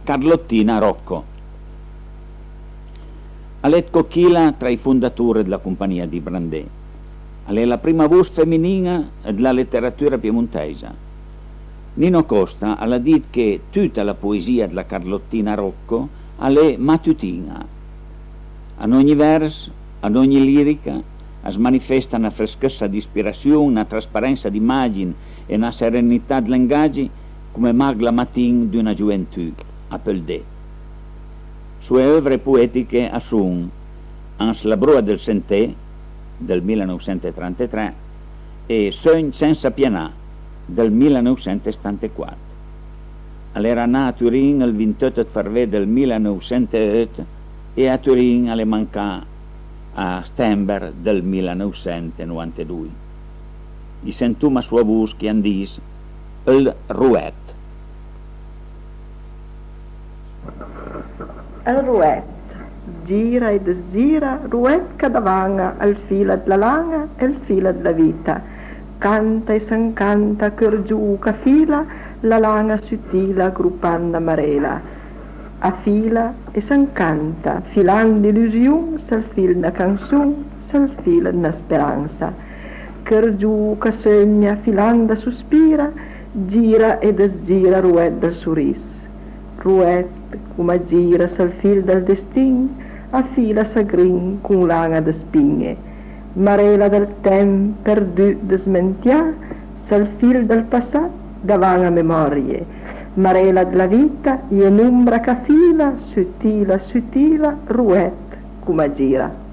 Carlottina Rocco. Alet Cocchila tra i fondatori della compagnia di Brandè. È la prima voce femminile della letteratura piemontesa. Nino Costa ha detto che tutta la poesia della Carlottina Rocco è matutina. Ad ogni verso, ad ogni lirica, si manifesta una freschezza di ispirazione, una trasparenza di immagine e una serenità di linguaggi come mag la mattina di una gioventù, a Peldè. Sue opere poetiche sono Ans la brua del Sentè, del 1933, e Sogn senza pianà, del 1974. Era nata a Turin il 28 febbraio del 1908 e a Turin è mancata a settembre del 1992. I sentuma sua voce che andis il Ruet. Il Ruet gira e desgira, Ruet cadavanga al fila della langa e il fila della vita. Canta e s'ancanta cor giù ca fila la langa sottile gruppanda marela. A fila e s'ancanta, filando illusione, s'al fil na canzone, s'al fil na speranza. Cor giù ca sogna, filanda sospira, gira e desgira Ruet del suris. Ruet, come gira s'al fil del destin, a fila sagrin con langa de spigne. Marela del tempo perdu de smentia, s'al fil del passat davant a memorie. Marela della vita, in un'ombra che fila, sottile, Ruet, come gira.